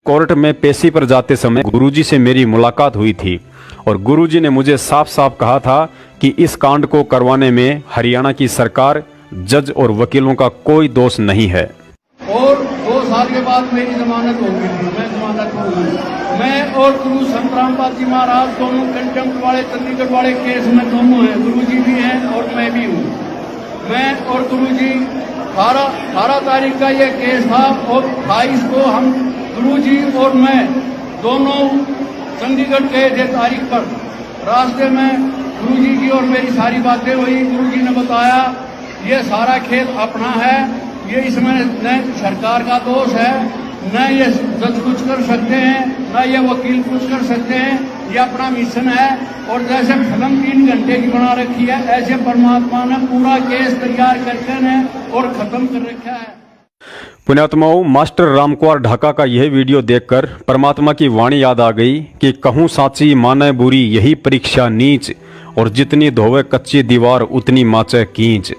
Court में पेशी पर जाते समय गुरुजी से मेरी मुलाकात हुई थी और गुरुजी ने मुझे साफ साफ कहा था कि इस कांड को करवाने में हरियाणा की सरकार, जज और वकीलों का कोई दोष नहीं है। और 2 साल के बाद मेरी जमानत हो गई थी, मैं जमानत हो गई। मैं और गुरु संत रामपाल जी महाराज दोनों कंटेम्प्ट वाले, चंडीगढ़ वाले केस में दोनों हैं। गुरुजी भी हैं और मैं भी हूँ। मैं और गुरुजी 18 तारीख का ये केस था और 28 को हम गुरुजी और मैं दोनों चंडीगढ़ गए थे तारीख पर। रास्ते में गुरुजी की और मेरी सारी बातें हुई। गुरुजी ने बताया ये सारा खेल अपना है, ये इसमें न सरकार का दोष है, न ये जज कुछ कर सकते हैं, न ये वकील कुछ कर सकते हैं, ये अपना मिशन है। और जैसे फिल्म 3 घंटे की बना रखी है, ऐसे परमात्मा ने पूरा केस तैयार करके ने और खत्म कर रखा है। पुण्यात्माओं, मास्टर रामकुमार ढाका का यह वीडियो देखकर परमात्मा की वाणी याद आ गई कि कहूँ साची माने बुरी यही परीक्षा नीच, और जितनी धोवे कच्ची दीवार उतनी माचे कींच।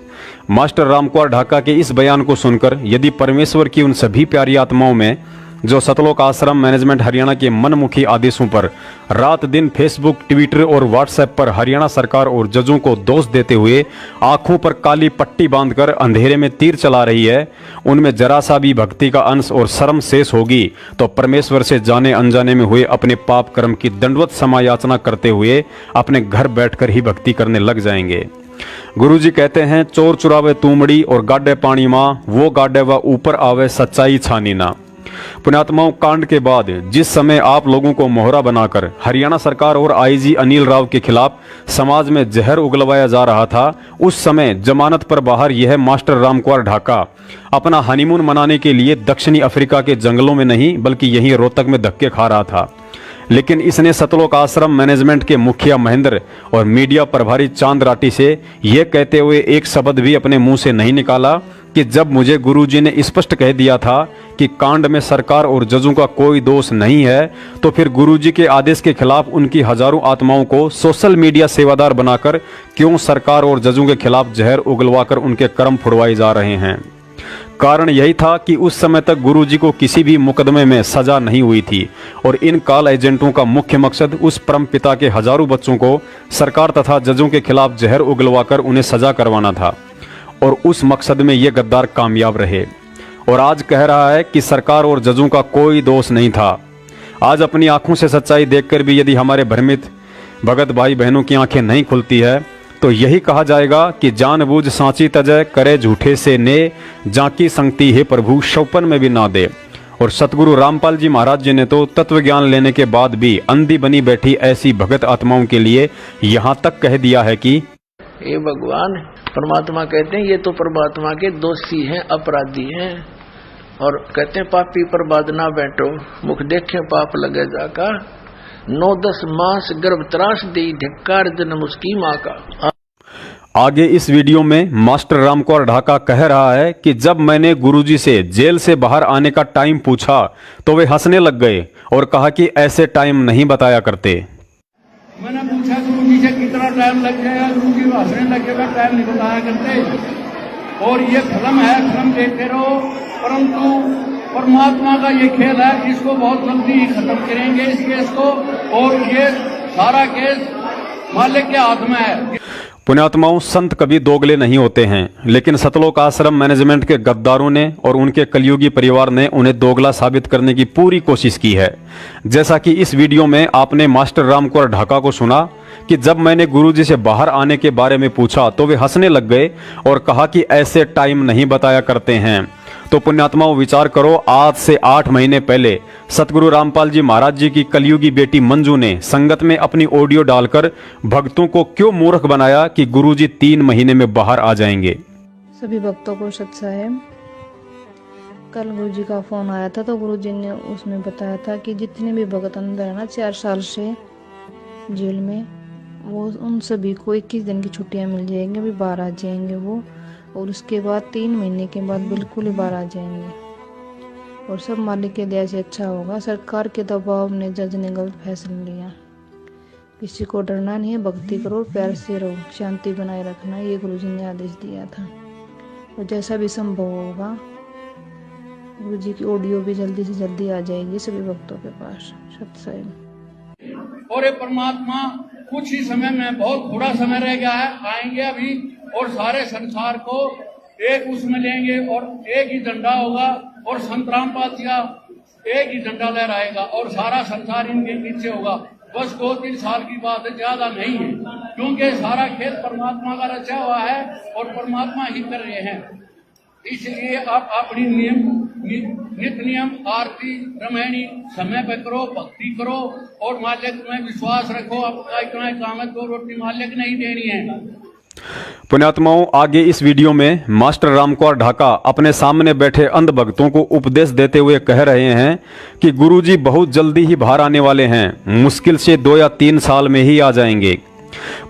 मास्टर रामकुमार ढाका के इस बयान को सुनकर यदि परमेश्वर की उन सभी प्यारी आत्माओं में जो सतलोक आश्रम मैनेजमेंट हरियाणा के मनमुखी आदेशों पर रात दिन फेसबुक, ट्विटर और व्हाट्सएप पर हरियाणा सरकार और जजों को दोष देते हुए आंखों पर काली पट्टी बांधकर अंधेरे में तीर चला रही है, उनमें जरा सा भी भक्ति का अंश और शर्म शेष होगी तो परमेश्वर से जाने अनजाने में हुए अपने पाप कर्म की दंडवत समायाचना करते हुए अपने घर बैठकर ही भक्ति करने लग जाएंगे। गुरुजी कहते हैं, चोर चुरावे तूमड़ी और गाडे पानी माँ, वो गाडे व ऊपर आवे सच्चाई छानी ना। पुण्यात्माओं, कांड के बाद जिस समय आप लोगों को मोहरा बनाकर हरियाणा सरकार और आईजी अनिल राव के खिलाफ समाज में जहर उगलवाया जा रहा था, उस समय जमानत पर बाहर यह मास्टर रामकुमार ढाका अपना हनीमून मनाने के लिए दक्षिणी अफ्रीका के जंगलों में नहीं बल्कि यहीं रोहतक में धक्के खा रहा था। लेकिन इसने सतलोक आश्रम मैनेजमेंट के मुखिया महेंद्र और मीडिया प्रभारी चांद राठी से यह कहते हुए एक शब्द भी अपने मुंह से नहीं निकाला कि जब मुझे गुरुजी ने स्पष्ट कह दिया था कि कांड में सरकार और जजों का कोई दोष नहीं है, तो फिर गुरुजी के आदेश के खिलाफ उनकी हजारों आत्माओं को सोशल मीडिया सेवादार बनाकर क्यों सरकार और जजों के खिलाफ जहर उगलवाकर उनके कर्म फुड़वाए जा रहे हैं। कारण यही था कि उस समय तक गुरुजी को किसी भी मुकदमे में सजा नहीं हुई थी और इन काल एजेंटों का मुख्य मकसद उस परम पिता के हजारों बच्चों को सरकार तथा जजों के खिलाफ जहर उगलवाकर उन्हें सजा करवाना था, और उस मकसद में ये गद्दार कामयाब रहे। और आज कह रहा है कि सरकार और जजों का कोई दोष नहीं था। आज अपनी आंखों से सच्चाई देखकर भी यदि हमारे भ्रमित भगत भाई बहनों की आंखें नहीं खुलती है तो यही कहा जाएगा कि जानबूझ सांची तजय करे झूठे से ने, जाकी संगति है प्रभु शौपन में भी ना दे। और सतगुरु रामपाल जी महाराज जी ने तो तत्व ज्ञान लेने के बाद भी अंधी बनी बैठी ऐसी भगत आत्माओं के लिए यहाँ तक कह दिया है कि ये भगवान परमात्मा कहते हैं ये तो परमात्मा के दोषी हैं, अपराधी हैं। और कहते हैं पापी पर बाद ना बैठो, मुख देखे पाप लगे जाका, 9-10 मास गर्भ त्रास दी धिक्कार जन्म उसकी माँ का। आगे इस वीडियो में मास्टर रामकुमार ढाका कह रहा है कि जब मैंने गुरुजी से जेल से बाहर आने का टाइम पूछा तो वे हंसने लग गए और कहा कि ऐसे टाइम नहीं बताया करते। मैंने पूछा गुरुजी से कितना टाइम लग जाएगा, गुरुजी हंसने लगेगा, टाइम नहीं बताया करते। और ये फिल्म है, फिल्म देखते रहो, परंतु परमात्मा का ये खेल है, इसको बहुत जल्दी ही खत्म करेंगे इस केस को। और ये सारा केस मालिक के हाथ में है। पुण्यात्माओं, संत कभी दोगले नहीं होते हैं, लेकिन सतलोक आश्रम मैनेजमेंट के गद्दारों ने और उनके कलयुगी परिवार ने उन्हें दोगला साबित करने की पूरी कोशिश की है। जैसा कि इस वीडियो में आपने मास्टर रामकुमार ढाका को सुना कि जब मैंने गुरुजी से बाहर आने के बारे में पूछा तो वे हंसने लग गए और कहा कि ऐसे टाइम नहीं बताया करते हैं। तो पुण्यात्माओं, विचार करो, आज से 8 महीने पहले सतगुरु रामपाल जी महाराज जी की कलयुगी बेटी मंजू ने संगत में अपनी ऑडियो डालकर भक्तों को क्यों मूर्ख बनाया कि गुरुजी 3 महीने में बाहर आ जाएंगे। सभी भक्तों को सत साहेब, कल गुरुजी का फोन आया था तो गुरुजी ने उसमें बताया था कि जितने भी भगत अंदर है ना 4 साल से जेल में, वो उन सभी को 21 दिन की छुट्टियां मिल जाएंगी, अभी बाहर आ जाएंगे वो। और उसके बाद 3 महीने के बाद बिल्कुल ही बाहर आ जाएंगे और सब मालिक के दया से अच्छा होगा। सरकार के दबाव ने जज ने गलत फैसला लिया, किसी को डरना नहीं है, भक्ति करो, प्यार से रहो, शांति बनाए रखना, ये गुरुजी ने आदेश दिया था। और जैसा भी संभव होगा गुरु जी की ऑडियो भी जल्दी से जल्दी आ जाएगी सभी भक्तों के पास। सत्संग और ये परमात्मा कुछ ही समय में, बहुत थोड़ा समय रह गया है, आएंगे अभी और सारे संसार को एक उसमें लेंगे और एक ही डंडा होगा और संत रामपाल जी का एक ही डंडा लहराएगा और सारा संसार इनके नीचे होगा। बस 2-3 साल की बात है, ज्यादा नहीं है, क्योंकि सारा खेल परमात्मा का रचा हुआ है और परमात्मा ही कर रहे हैं। इसलिए आप अपनी नित्य नियम आरती रामायणी समय पे करो, भक्ति करो और मालिक में विश्वास रखो। आपका इतना काम है तो रोटी मालिक नहीं देनी है। पुण्यात्माओं, आगे इस वीडियो में मास्टर रामकुमार ढाका अपने सामने बैठे अंध भक्तों को उपदेश देते हुए कह रहे हैं कि गुरुजी बहुत जल्दी ही बाहर आने वाले हैं, मुश्किल से 2 या 3 साल में ही आ जाएंगे।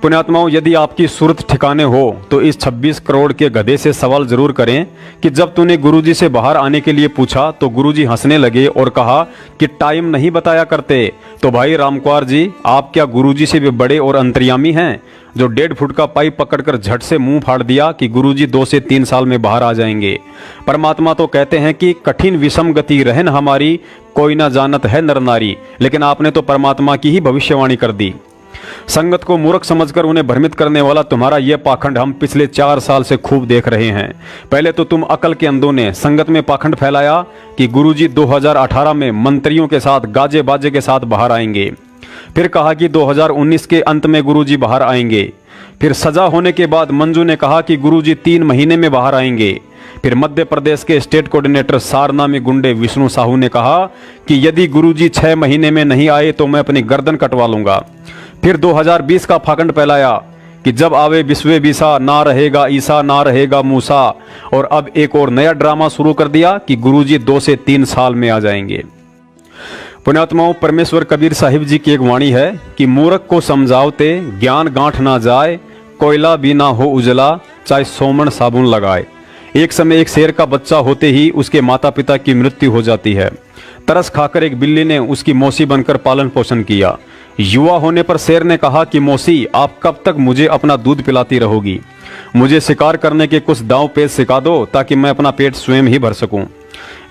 पुण्यात्माओं, यदि आपकी सूरत ठिकाने हो तो इस 26 करोड़ के गधे से सवाल जरूर करें कि जब तूने गुरुजी से बाहर आने के लिए पूछा तो गुरुजी हंसने लगे और कहा कि टाइम नहीं बताया करते। तो भाई रामकुमार जी, आप क्या गुरुजी से भी बड़े और अंतर्यामी हैं जो 1.5 फुट का पाइप पकड़कर झट से मुंह फाड़ दिया कि गुरुजी 2 से 3 साल में बाहर आ जाएंगे। परमात्मा तो कहते हैं कि कठिन विषम गति रहन हमारी, कोई ना जानत है नर नारी, लेकिन आपने तो परमात्मा की ही भविष्यवाणी कर दी। संगत को मूर्ख समझकर उन्हें भ्रमित करने वाला तुम्हारा यह पाखंड हम पिछले 4 साल से खूब देख रहे हैं। पहले तो तुम अकल के अंधों ने संगत में पाखंड फैलाया कि गुरुजी 2018 में मंत्रियों के साथ गाजे बाजे के साथ बाहर आएंगे। फिर कहा कि 2019 के अंत में गुरुजी बाहर आएंगे। फिर सजा होने के बाद मंजू ने कहा कि गुरुजी 3 महीने में बाहर आएंगे। फिर मध्य प्रदेश के स्टेट कोऑर्डिनेटर सारनामी गुंडे विष्णु साहू ने कहा कि यदि गुरुजी 6 महीने में नहीं आए तो मैं अपनी गर्दन कटवा लूंगा। फिर 2020 का फाकंड फैलाया कि जब आवे विश्वे बीसा, ना रहेगा ईसा ना रहेगा मूसा। और अब एक और नया ड्रामा शुरू कर दिया कि गुरुजी 2 से 3 साल में आ जाएंगे। पुण्यात्माओं, परमेश्वर कबीर साहिब जी की एक वाणी है कि मूर्ख को समझाओते ज्ञान गांठ ना जाए, कोयला भी ना हो उजला, चाहे सोमन साबुन लगाए। एक समय एक शेर का बच्चा होते ही उसके माता पिता की मृत्यु हो जाती है। तरस खाकर एक बिल्ली ने उसकी मौसी बनकर पालन पोषण किया। युवा होने पर शेर ने कहा कि मौसी, आप कब तक मुझे अपना दूध पिलाती रहोगी? मुझे शिकार करने के कुछ दांव पेच सिखा दो ताकि मैं अपना पेट स्वयं ही भर सकूं।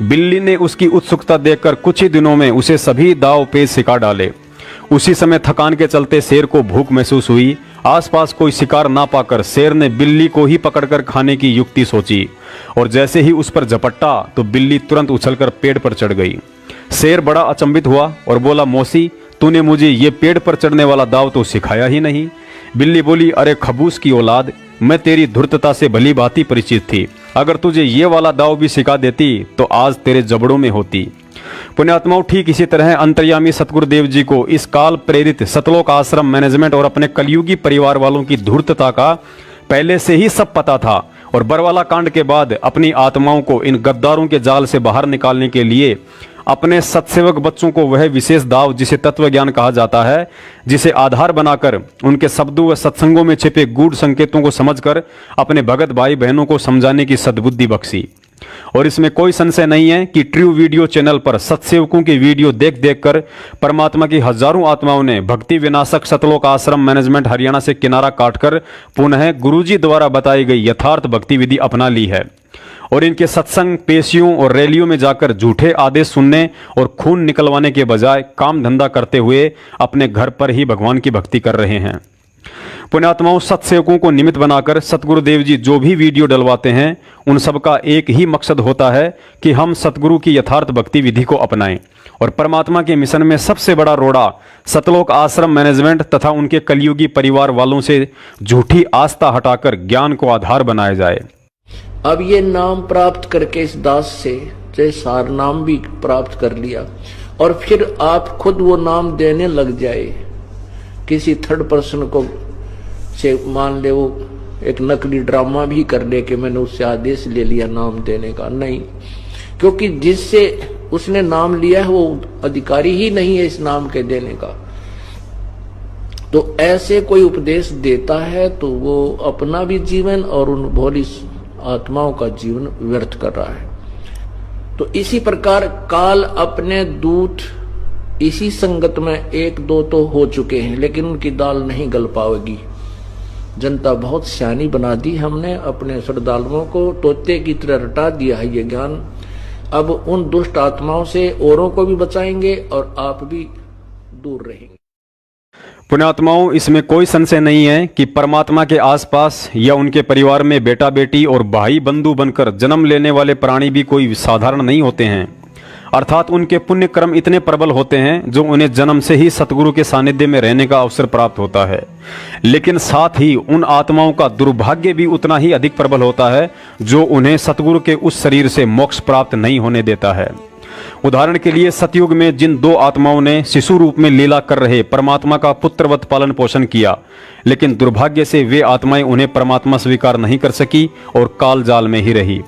बिल्ली ने उसकी उत्सुकता देखकर कुछ ही दिनों में उसे सभी दांव पेच सिखा डाले। उसी समय थकान के चलते शेर को भूख महसूस हुई। आसपास कोई शिकार ना पाकर शेर ने बिल्ली को ही पकड़कर खाने की युक्ति सोची और जैसे ही उस पर झपट्टा तो बिल्ली तुरंत उछलकर पेड़ पर चढ़ गई। शेर बड़ा अचंभित हुआ और बोला, मौसी, तूने मुझे ये पेड़ पर चढ़ने वाला दाव तो सिखाया ही नहीं। बिल्ली बोली, अरे खबूस की औलाद, मैं तेरी धूर्तता से भली भांति परिचित थी। अगर तुझे ये वाला दाव भी सिखा देती तो आज तेरे जबड़ों में होती। पुण्यात्माओं, ठीक इसी तरह अंतर्यामी सतगुरुदेव जी को इस काल प्रेरित सतलोक आश्रम मैनेजमेंट और अपने कलयुगी परिवार वालों की धूर्तता का पहले से ही सब पता था और बरवाला कांड के बाद अपनी आत्माओं को इन गद्दारों के जाल से बाहर निकालने के लिए अपने सत्सेवक बच्चों को वह विशेष दाव जिसे तत्व ज्ञान कहा जाता है, जिसे आधार बनाकर उनके शब्दों व सत्संगों में छिपे गूढ़ संकेतों को समझकर अपने भगत भाई बहनों को समझाने की सद्बुद्धि बख्शी। और इसमें कोई संशय नहीं है कि ट्रू वीडियो चैनल पर सत्सेवकों की वीडियो देख देख कर परमात्मा की हजारों आत्माओं ने भक्ति विनाशक सतलोक आश्रम मैनेजमेंट हरियाणा से किनारा काटकर पुनः गुरुजी द्वारा बताई गई यथार्थ भक्ति विधि अपना ली है और इनके सत्संग, पेशियों और रैलियों में जाकर झूठे आदेश सुनने और खून निकलवाने के बजाय काम धंधा करते हुए अपने घर पर ही भगवान की भक्ति कर रहे हैं। पुण्यात्माओं, सत्सेवकों को निमित्त बनाकर सतगुरुदेव जी जो भी वीडियो डलवाते हैं उन सबका एक ही मकसद होता है कि हम सतगुरु की यथार्थ भक्ति विधि को अपनाएं और परमात्मा के मिशन में सबसे बड़ा रोड़ा सतलोक आश्रम मैनेजमेंट तथा उनके कलयुगी परिवार वालों से झूठी आस्था हटाकर ज्ञान को आधार बनाया जाए। अब ये नाम प्राप्त करके इस दास से सार नाम भी प्राप्त कर लिया और फिर आप खुद वो नाम देने लग जाए किसी थर्ड पर्सन को से, मान ले वो एक नकली ड्रामा भी कर ले कि मैंने उससे आदेश ले लिया नाम देने का। नहीं, क्योंकि जिससे उसने नाम लिया है वो अधिकारी ही नहीं है इस नाम के देने का। तो ऐसे कोई उपदेश देता है तो वो अपना भी जीवन और उन भोली आत्माओं का जीवन व्यर्थ कर रहा है। तो इसी प्रकार काल अपने दूत इसी संगत में 1-2 तो हो चुके हैं लेकिन उनकी दाल नहीं गल पाएगी। जनता बहुत सियानी बना दी हमने, अपने श्रद्धालुओं को तोते की तरह रटा दिया है ये ज्ञान। अब उन दुष्ट आत्माओं से औरों को भी बचाएंगे और आप भी दूर रहेंगे। पुण्यात्माओं, इसमें कोई संशय नहीं है कि परमात्मा के आसपास या उनके परिवार में बेटा बेटी और भाई बंधु बनकर जन्म लेने वाले प्राणी भी कोई साधारण नहीं होते हैं। अर्थात उनके पुण्य कर्म इतने प्रबल होते हैं जो उन्हें जन्म से ही सतगुरु के सानिध्य में रहने का अवसर प्राप्त होता है। लेकिन साथ ही उन आत्माओं का दुर्भाग्य भी उतना ही अधिक प्रबल होता है जो उन्हें सतगुरु के उस शरीर से मोक्ष प्राप्त नहीं होने देता है। उदाहरण के लिए सतयुग में जिन दो आत्माओं ने शिशु रूप में लीला कर रहे परमात्मा का पुत्रवत पालन पोषण किया, लेकिन दुर्भाग्य से वे आत्माएं उन्हें परमात्मा स्वीकार नहीं कर सकी और काल जाल में ही रही।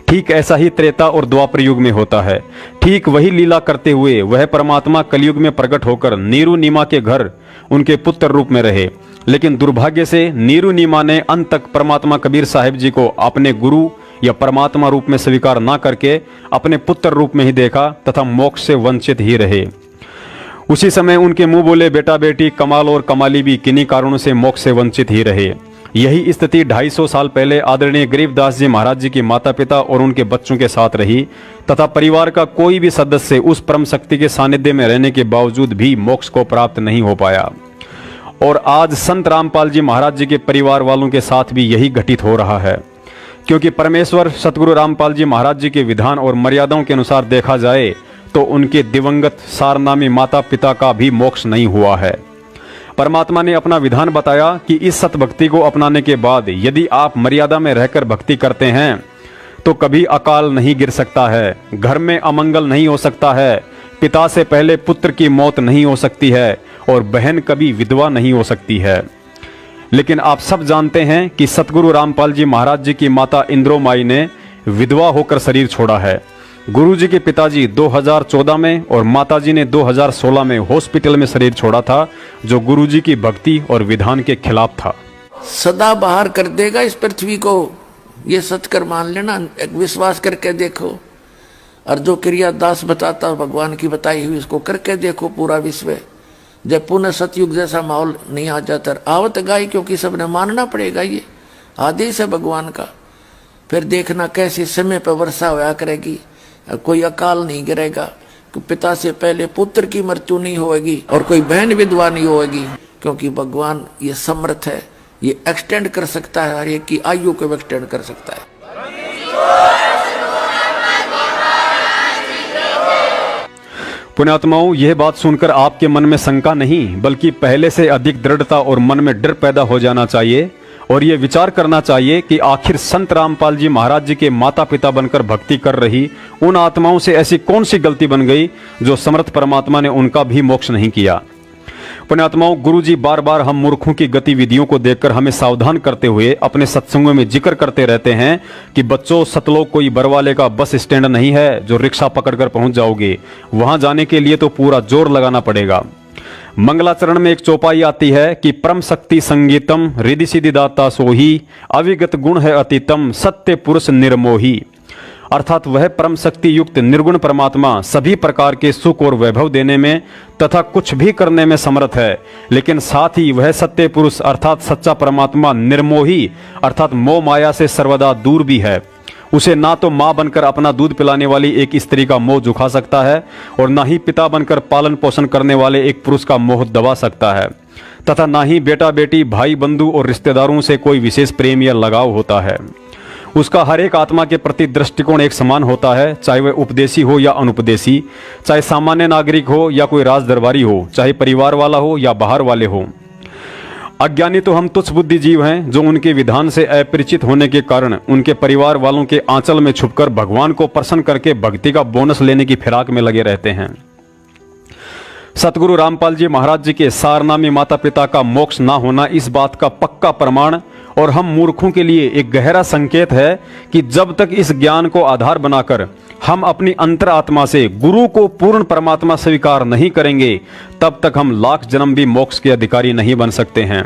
ठीक ऐसा ही त्रेता और द्वापर युग में होता है। ठीक वही लीला करते हुए वह परमात्मा कलयुग में प्रकट होकर नीरू नीमा के घर उनके पुत्र रूप में रहे, लेकिन दुर्भाग्य से नीरू नीमा ने अंत तक परमात्मा कबीर साहिब जी को अपने गुरु या परमात्मा रूप में स्वीकार ना करके अपने पुत्र रूप में ही देखा तथा मोक्ष से वंचित ही रहे। उसी समय उनके मुंह बोले बेटा बेटी कमाल और कमाली भी किन्हीं कारणों से मोक्ष से वंचित ही रहे। यही स्थिति 250 साल पहले आदरणीय गरीबदास जी महाराज जी के माता पिता और उनके बच्चों के साथ रही तथा परिवार का कोई भी सदस्य उस परम शक्ति के सानिध्य में रहने के बावजूद भी मोक्ष को प्राप्त नहीं हो पाया। और आज संत रामपाल जी महाराज जी के परिवार वालों के साथ भी यही घटित हो रहा है, क्योंकि परमेश्वर सतगुरु रामपाल जी महाराज जी के विधान और मर्यादाओं के अनुसार देखा जाए तो उनके दिवंगत सारनामी माता पिता का भी मोक्ष नहीं हुआ है। परमात्मा ने अपना विधान बताया कि इस सत भक्ति को अपनाने के बाद यदि आप मर्यादा में रहकर भक्ति करते हैं तो कभी अकाल नहीं गिर सकता है, घर में अमंगल नहीं हो सकता है, पिता से पहले पुत्र की मौत नहीं हो सकती है और बहन कभी विधवा नहीं हो सकती है। लेकिन आप सब जानते हैं कि सतगुरु रामपाल जी महाराज जी की माता इंद्रोमाई ने विधवा होकर शरीर छोड़ा है। गुरु जी के पिताजी 2014 में और माताजी ने 2016 में हॉस्पिटल में शरीर छोड़ा था, जो गुरु जी की भक्ति और विधान के खिलाफ था। सदा बाहर कर देगा इस पृथ्वी को, ये सत्कर मान लेना, एक विश्वास करके देखो। और जो क्रिया दास बताता भगवान की बताई हुई उसको करके देखो पूरा विश्व। जब पुनः सतयुग जैसा माहौल नहीं आ जाता, आवत गाय, क्योंकि सबने मानना पड़ेगा, ये आदेश है भगवान का। फिर देखना कैसे समय पर वर्षा होया करेगी, कोई अकाल नहीं गिरेगा, पिता से पहले पुत्र की मृत्यु नहीं होगी और कोई बहन विधवा नहीं होगी, क्योंकि भगवान ये समर्थ है, ये एक्सटेंड कर सकता है, हर एक की आयु को एक्सटेंड कर सकता है। पुण्यात्माओं, यह बात सुनकर आपके मन में शंका नहीं बल्कि पहले से अधिक दृढ़ता और मन में डर पैदा हो जाना चाहिए और ये विचार करना चाहिए कि आखिर संत रामपाल जी महाराज जी के माता पिता बनकर भक्ति कर रही उन आत्माओं से ऐसी कौन सी गलती बन गई जो समर्थ परमात्मा ने उनका भी मोक्ष नहीं किया। पुण्यात्माओं, गुरु जी बार बार हम मूर्खों की गतिविधियों को देखकर हमें सावधान करते हुए अपने सत्संगों में जिक्र करते रहते हैं कि बच्चों, सतलोक कोई बरवाले का बस स्टैंड नहीं है जो रिक्शा पकड़कर पहुंच जाओगे। वहां जाने के लिए तो पूरा जोर लगाना पड़ेगा। मंगलाचरण में एक चौपाई आती है कि परम शक्ति संगीतम रिद्धि सिद्धि दाता सोही, अविगत गुण है अतीतम सत्य पुरुष निर्मोही। अर्थात वह परम शक्ति युक्त निर्गुण परमात्मा सभी प्रकार के सुख और वैभव देने में तथा कुछ भी करने में समर्थ है, लेकिन साथ ही वह सत्य पुरुष अर्थात सच्चा परमात्मा निर्मोही अर्थात मोह माया से सर्वदा दूर भी है। उसे ना तो माँ बनकर अपना दूध पिलाने वाली एक स्त्री का मोह झुका सकता है और ना ही पिता बनकर पालन पोषण करने वाले एक पुरुष का मोह दबा सकता है, तथा ना ही बेटा बेटी भाई बंधु और रिश्तेदारों से कोई विशेष प्रेम या लगाव होता है। उसका हर एक आत्मा के प्रति दृष्टिकोण एक समान होता है, चाहे वह उपदेशी हो या अनुपदेशी, चाहे सामान्य नागरिक हो या कोई राज दरबारी हो, चाहे परिवार वाला हो या बाहर वाले हो। अज्ञानी तो हम तुच्छ बुद्धि जीव हैं जो उनके विधान से अपरिचित होने के कारण उनके परिवार वालों के आंचल में छुपकर भगवान को प्रसन्न करके भक्ति का बोनस लेने की फिराक में लगे रहते हैं। सतगुरु रामपाल जी महाराज जी के सारनामी माता पिता का मोक्ष ना होना इस बात का पक्का प्रमाण और हम मूर्खों के लिए एक गहरा संकेत है कि जब तक इस ज्ञान को आधार बनाकर हम अपनी अंतरात्मा से गुरु को पूर्ण परमात्मा स्वीकार नहीं करेंगे, तब तक हम लाख जन्म भी मोक्ष के अधिकारी नहीं बन सकते हैं।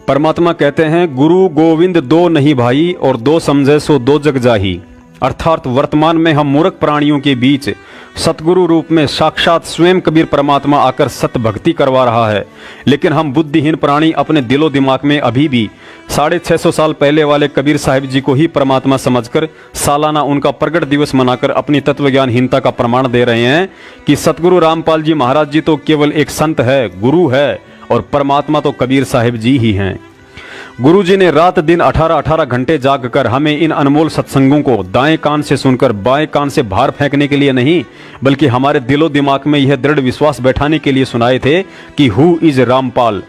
परमात्मा कहते हैं, गुरु गोविंद दो नहीं भाई और दो समझे सो दो जग जाही। अर्थात वर्तमान में हम मूर्ख प्राणियों के बीच सतगुरु रूप में साक्षात स्वयं कबीर परमात्मा आकर सत भक्ति करवा रहा है। लेकिन हम बुद्धिहीन प्राणी अपने दिलो दिमाग में अभी भी 650 साल पहले वाले कबीर साहिब जी को ही परमात्मा समझकर सालाना उनका प्रगट दिवस मनाकर अपनी तत्वज्ञानहीनता का प्रमाण दे रहे हैं कि सतगुरु रामपाल जी महाराज जी तो केवल एक संत है, गुरु है, और परमात्मा तो कबीर साहिब जी ही हैं। गुरु जी ने रात दिन 18-18 घंटे जाग कर हमें इन अनमोल सत्संगों को दाएं कान से सुनकर बाएं कान से बाहर फेंकने के लिए नहीं, बल्कि हमारे दिलो दिमाग में यह दृढ़ विश्वास बैठाने के लिए सुनाए थे कि हु इज रामपाल,